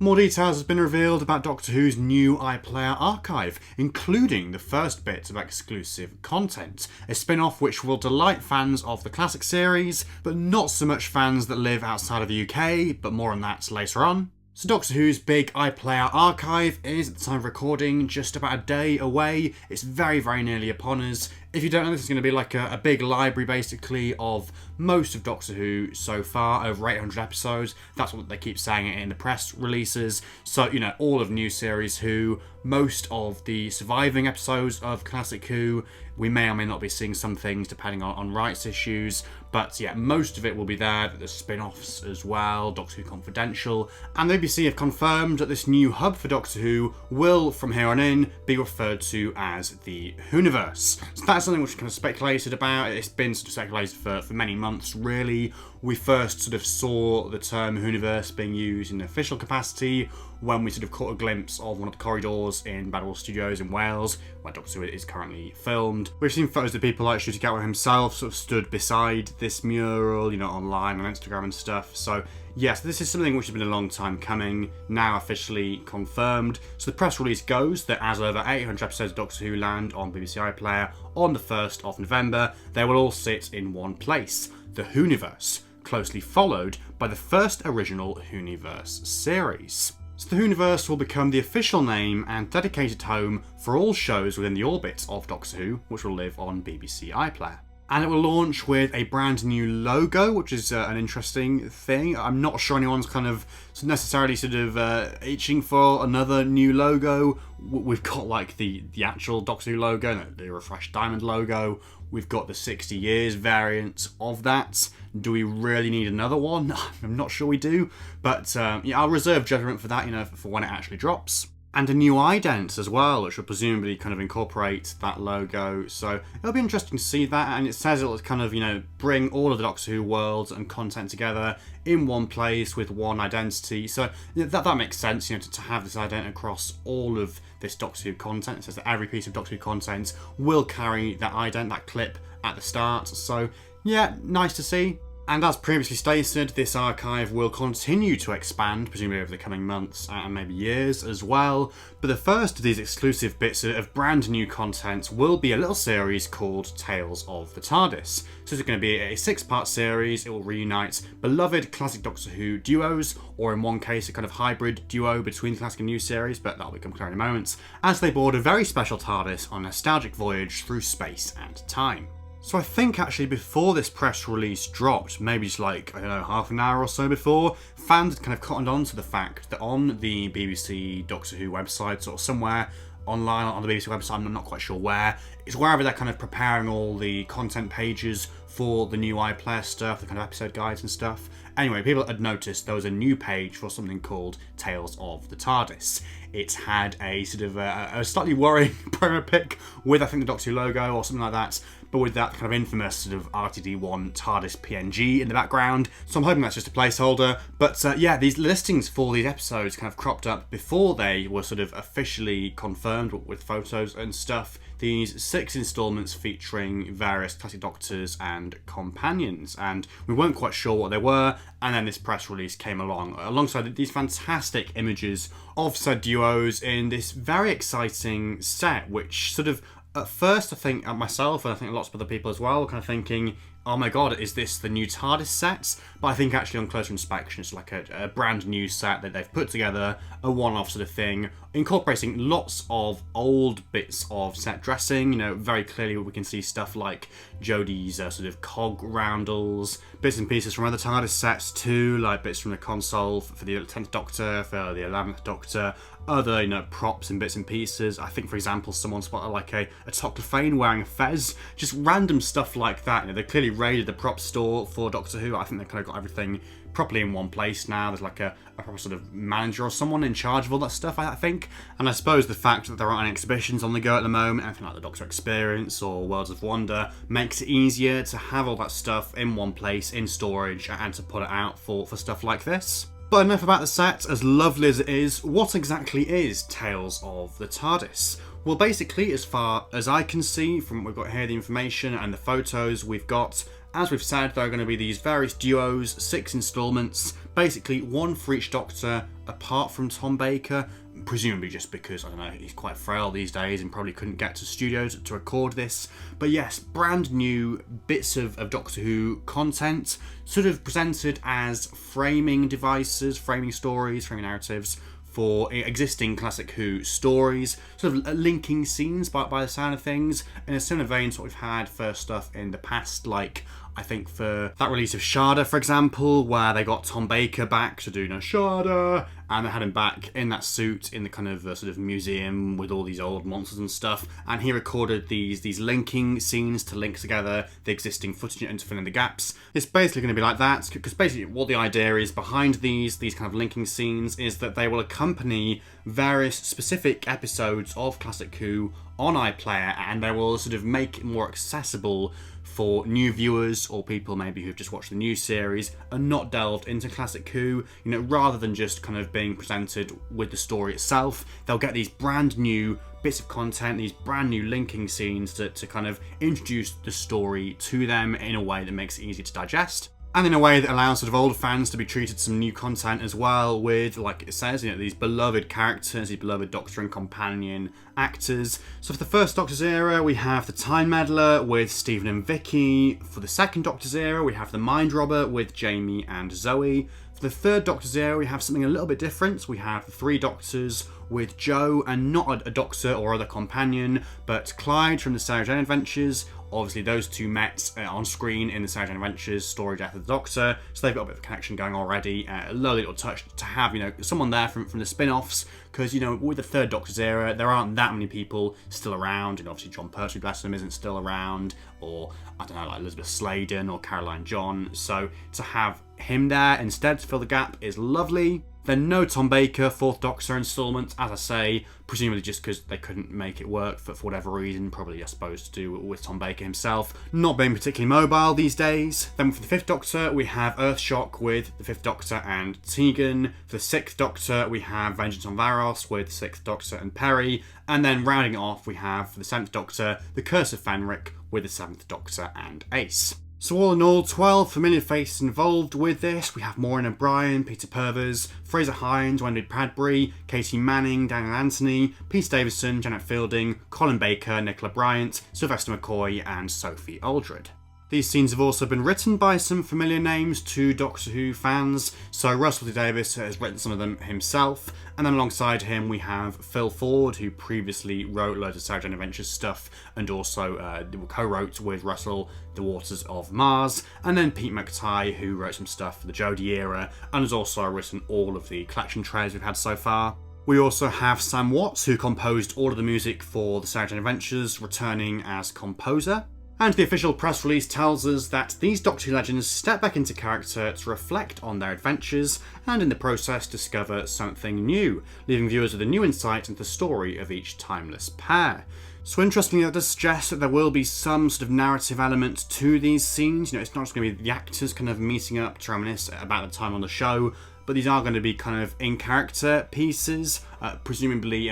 More details has been revealed about Doctor Who's new iPlayer Archive, including the first bit of exclusive content, a spin-off which will delight fans of the classic series, but not so much fans that live outside of the UK, but more on that later on. So Doctor Who's Big IPlayer Archive is, at the time of recording, just about a day away. It's very, very nearly upon us. If you don't know, this is going to be like a big library, basically, of most of Doctor Who so far, over 800 episodes. That's what they keep saying in the press releases. So, you know, all of new series Who, most of the surviving episodes of Classic Who. We may or may not be seeing some things depending on rights issues, but yeah, most of it will be there. The spin-offs as well, Doctor Who Confidential, and the BBC have confirmed that this new hub for Doctor Who will, from here on in, be referred to as the Whoniverse. So that's something which is kind of speculated about. It's been sort of speculated for many months, really. We first sort of saw the term Whoniverse being used in official capacity when we sort of caught a glimpse of one of the corridors in Badwell Studios in Wales, where Doctor Who is currently filmed. We've seen photos of people like Shooty Gatwa himself sort of stood beside this mural, you know, online on Instagram and stuff. So yes, this is something which has been a long time coming, now officially confirmed. So the press release goes that as over 800 episodes of Doctor Who land on BBC iPlayer on the 1st of November, they will all sit in one place, the Whoniverse, closely followed by the first original Whoniverse series. So the Whoniverse will become the official name and dedicated home for all shows within the orbit of Doctor Who, which will live on BBC iPlayer. And it will launch with a brand new logo, which is an interesting thing. I'm not sure anyone's kind of necessarily sort of itching for another new logo. We've got like the actual Doctor Who logo, the refreshed diamond logo. We've got the 60 years variant of that. Do we really need another one? I'm not sure we do. But yeah, I'll reserve judgment for that, you know, for when it actually drops. And a new ident as well, which will presumably kind of incorporate that logo. So it'll be interesting to see that. And it says it'll kind of, you know, bring all of the Doctor Who worlds and content together in one place with one identity. So that makes sense, you know, to have this ident across all of this Doctor Who content. It says that every piece of Doctor Who content will carry that ident, that clip at the start. So yeah, nice to see. And as previously stated, this archive will continue to expand, presumably over the coming months and maybe years as well. But the first of these exclusive bits of brand new content will be a little series called Tales of the TARDIS. So it's going to be a 6-part series. It will reunite beloved classic Doctor Who duos, or in one case a kind of hybrid duo between the classic and new series, but that'll become clear in a moment, as they board a very special TARDIS on a nostalgic voyage through space and time. So I think actually before this press release dropped, maybe just like, I don't know, half an hour or so before, fans had kind of cottoned on to the fact that on the BBC Doctor Who website, or somewhere online on the BBC website, I'm not quite sure where, it's wherever they're kind of preparing all the content pages for the new iPlayer stuff, the kind of episode guides and stuff. Anyway, people had noticed there was a new page for something called Tales of the TARDIS. It had a sort of a slightly worrying promo pic with, I think, the Doctor Who logo or something like that, but with that kind of infamous sort of RTD1 TARDIS PNG in the background. So I'm hoping that's just a placeholder. But yeah, these listings for these episodes kind of cropped up before they were sort of officially confirmed with photos and stuff. These 6 installments featuring various classic Doctors and companions, and we weren't quite sure what they were, and then this press release came along alongside these fantastic images of said duos in this very exciting set, which sort of, at first I think myself, and I think lots of other people as well, were kind of thinking, oh my god, is this the new TARDIS set? But I think actually on closer inspection it's like a brand new set that they've put together, a one-off sort of thing, incorporating lots of old bits of set dressing. You know, very clearly we can see stuff like Jodie's sort of cog roundels, bits and pieces from other TARDIS sets too, like bits from the console for the 10th Doctor, for the 11th Doctor, other, you know, props and bits and pieces. I think, for example, someone spotted like a Toclafane wearing a fez, just random stuff like that. You know, they clearly raided the prop store for Doctor Who. I think they've kind of got everything properly in one place now. There's like a proper sort of manager or someone in charge of all that stuff, I think. And I suppose the fact that there aren't any exhibitions on the go at the moment, anything like the Doctor Experience or Worlds of Wonder, makes it easier to have all that stuff in one place, in storage, and to put it out for stuff like this. But enough about the set. As lovely as it is, what exactly is Tales of the TARDIS? Well, basically, as far as I can see from what we've got here, the information and the photos we've got, As we've said, there are going to be these various duos, 6 instalments, basically 1 for each Doctor, apart from Tom Baker, presumably just because, I don't know, he's quite frail these days and probably couldn't get to studios to record this. But yes, brand new bits of Doctor Who content, sort of presented as framing devices, framing stories, framing narratives for existing Classic Who stories, sort of linking scenes by the sound of things, in a similar vein to what we've had for stuff in the past, like I think for that release of Shada, for example, where they got Tom Baker back to do Shada, and they had him back in that suit in the kind of sort of museum with all these old monsters and stuff, and he recorded these linking scenes to link together the existing footage and to fill in the gaps. It's basically going to be like that, because basically what the idea is behind these kind of linking scenes is that they will accompany various specific episodes of Classic Who on iPlayer, and they will sort of make it more accessible for new viewers or people maybe who've just watched the new series and not delved into Classic Who, rather than just kind of being presented with the story itself. They'll get these brand new bits of content, these brand new linking scenes to kind of introduce the story to them in a way that makes it easy to digest. And in a way that allows sort of older fans to be treated to some new content as well, with, like it says, these beloved characters, these beloved Doctor and companion actors. So for the first Doctor's era, we have the Time Meddler with Stephen and Vicky. For the second Doctor's era, we have the Mind Robber with Jamie and Zoe. For the third Doctor's era, we have something a little bit different. We have the 3 Doctors with Joe, and not a Doctor or other companion, but Clyde from the Sarah Jane Adventures. Obviously, those two met on screen in the Sarah Jane Adventures story Death of the Doctor, so they've got a bit of a connection going already. A lovely little touch to have, someone there from the spin-offs, because, with the third Doctor's era, there aren't that many people still around, and obviously John Pertwee, bless him, isn't still around, or, I don't know, like Elizabeth Sladen or Caroline John, so to have him there instead to fill the gap is lovely. Then no Tom Baker, 4th Doctor instalment, as I say, presumably just because they couldn't make it work for whatever reason, probably I suppose to do with Tom Baker himself not being particularly mobile these days. Then for the 5th Doctor, we have Earthshock with the 5th Doctor and Tegan. For the 6th Doctor, we have Vengeance on Varos with 6th Doctor and Perry. And then rounding it off, we have for the 7th Doctor, The Curse of Fenric with the 7th Doctor and Ace. So all in all, 12 familiar faces involved with this. We have Maureen O'Brien, Peter Purves, Fraser Hines, Wendy Bradbury, Katie Manning, Daniel Anthony, Pete Davison, Janet Fielding, Colin Baker, Nicola Bryant, Sylvester McCoy and Sophie Aldred. These scenes have also been written by some familiar names to Doctor Who fans, so Russell T Davies has written some of them himself, and then alongside him we have Phil Ford, who previously wrote loads of Sarah Jane Adventures stuff, and also co-wrote with Russell The Waters of Mars, and then Pete McTighe, who wrote some stuff for the Jodie era, and has also written all of the collection trailers we've had so far. We also have Sam Watts, who composed all of the music for the Sarah Jane Adventures, returning as composer. And the official press release tells us that these Doctor Who legends step back into character to reflect on their adventures and in the process discover something new, leaving viewers with a new insight into the story of each timeless pair. So interestingly, that does suggest that there will be some sort of narrative element to these scenes. It's not just going to be the actors kind of meeting up to reminisce about the time on the show, but these are going to be kind of in-character pieces, presumably,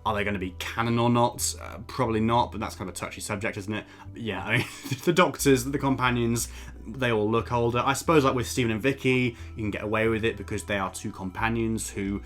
are they going to be canon or not? Probably not, but that's kind of a touchy subject, isn't it? Yeah, the Doctors, the companions, they all look older. I suppose like with Stephen and Vicky, you can get away with it because they are 2 companions who,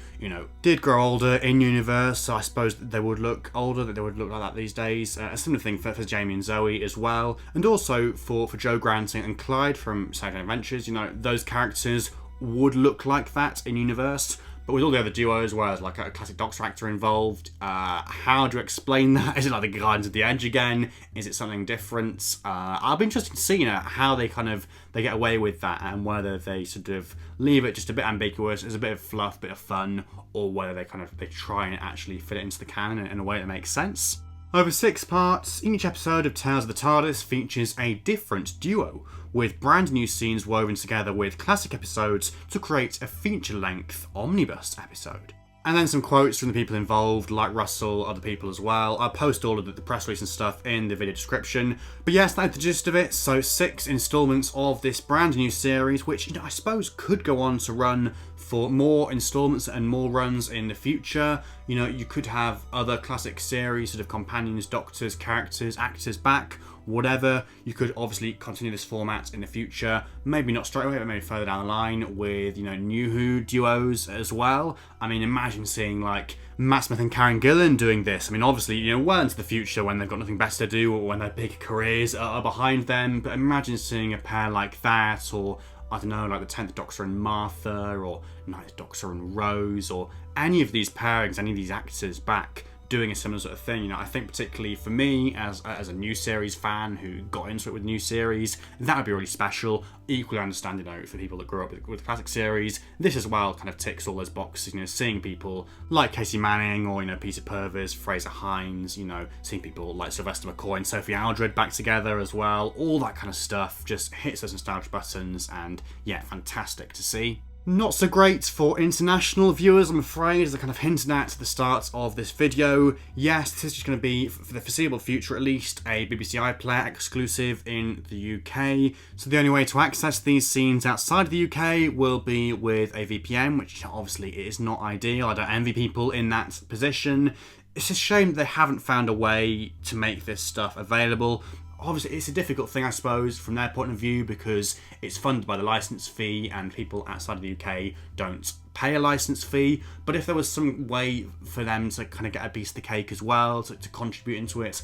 did grow older in universe, so I suppose they would look older, that they would look like that these days. A similar thing for Jamie and Zoe as well. And also for Joe Grant and Clyde from Sarah Jane Adventures, those characters would look like that in universe. But with all the other duos, where there's like a classic Doctor actor involved, how do you explain that? Is it like the Guardians of the Edge again? Is it something different? I'll be interested to see, how they get away with that, and whether they sort of leave it just a bit ambiguous as a bit of fluff, bit of fun, or whether they try and actually fit it into the canon in a way that makes sense. Over 6 parts, each episode of Tales of the TARDIS features a different duo, with brand new scenes woven together with classic episodes to create a feature-length omnibus episode. And then some quotes from the people involved, like Russell, other people as well. I'll post all of the press release and stuff in the video description. But yes, that's the gist of it. So 6 instalments of this brand new series, which I suppose could go on to run for more installments and more runs in the future. You know, you could have other classic series, sort of companions, doctors, characters, actors back, whatever. You could obviously continue this format in the future, maybe not straight away, but maybe further down the line with, you know, New Who duos as well. I mean, imagine seeing like Matt Smith and Karen Gillan doing this. I mean, obviously, you know, well into the future when they've got nothing better to do or when their big careers are behind them, but imagine seeing a pair like that, or I don't know, like the 10th Doctor and Martha, or 9th Doctor and Rose, or any of these pairings, any of these actors back doing a similar sort of thing. You know, I think particularly for me as a new series fan who got into it with new series, that would be really special. Equally understand, you know, for people that grew up with the classic series, this as well kind of ticks all those boxes. You know, seeing people like Casey Manning or, you know, Peter Purves, Fraser Hines, you know, seeing people like Sylvester McCoy and Sophie Aldred back together as well, all that kind of stuff just hits those nostalgia buttons, and yeah, fantastic to see. Not so great for international viewers, I'm afraid, as I kind of hinted at the start of this video. Yes, this is just going to be, for the foreseeable future at least, a BBC iPlayer exclusive in the UK. So the only way to access these scenes outside of the UK will be with a VPN, which obviously is not ideal. I don't envy people in that position. It's a shame that they haven't found a way to make this stuff available. Obviously, it's a difficult thing, I suppose, from their point of view, because it's funded by the license fee and people outside of the UK don't pay a license fee. But if there was some way for them to kind of get a piece of the cake as well, to contribute into it,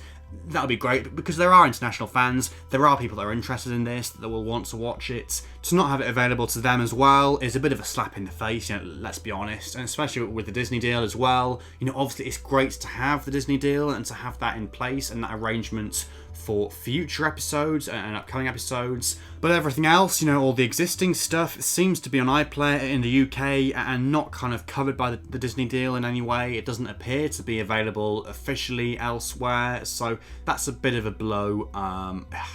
that would be great, because there are international fans, there are people that are interested in this, that will want to watch it. To not have it available to them as well is a bit of a slap in the face, you know, let's be honest, and especially with the Disney deal as well. You know, obviously it's great to have the Disney deal and to have that in place and that arrangement for future episodes and upcoming episodes, but everything else, you know, all the existing stuff seems to be on iPlayer in the UK and not kind of covered by the Disney deal in any way. It doesn't appear to be available officially elsewhere, so that's a bit of a blow.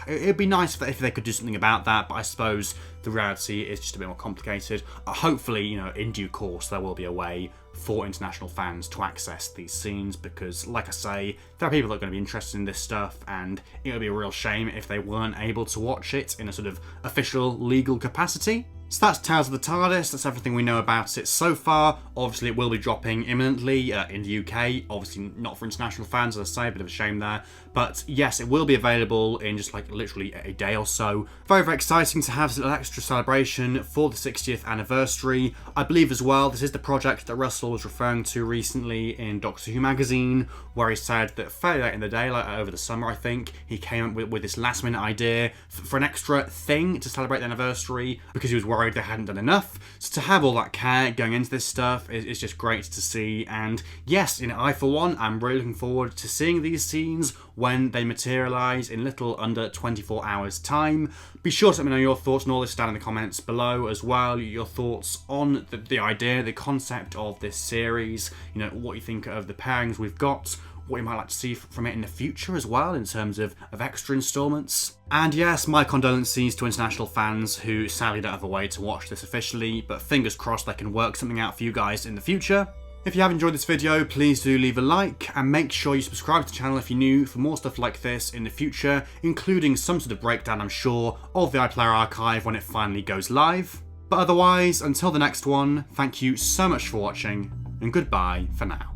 It'd be nice if they could do something about that, but I suppose the reality is just a bit more complicated. Hopefully, you know, in due course there will be a way for international fans to access these scenes, because like I say, there are people that are going to be interested in this stuff, and it would be a real shame if they weren't able to watch it in a sort of official legal capacity. So that's Tales of the TARDIS, that's everything we know about it so far. Obviously it will be dropping imminently in the UK, obviously not for international fans, as I say, a bit of a shame there. But yes, it will be available in just like literally a day or so. Very, very exciting to have an extra celebration for the 60th anniversary. I believe as well, this is the project that Russell was referring to recently in Doctor Who magazine, where he said that fairly late in the day, like over the summer I think, he came up with this last minute idea for an extra thing to celebrate the anniversary, because he was worried they hadn't done enough. So to have all that care going into this stuff is just great to see. And yes, you know, I for one, I'm really looking forward to seeing these scenes when they materialise in little under 24 hours time. Be sure to let me know your thoughts on all this down in the comments below as well. Your thoughts on the idea, the concept of this series, you know, what you think of the pairings we've got, what you might like to see from it in the future as well in terms of extra installments. And yes, my condolences to international fans who sadly don't have a way to watch this officially, but fingers crossed they can work something out for you guys in the future. If you have enjoyed this video, please do leave a like, and make sure you subscribe to the channel if you're new for more stuff like this in the future, including some sort of breakdown, I'm sure, of the iPlayer archive when it finally goes live. But otherwise, until the next one, thank you so much for watching, and goodbye for now.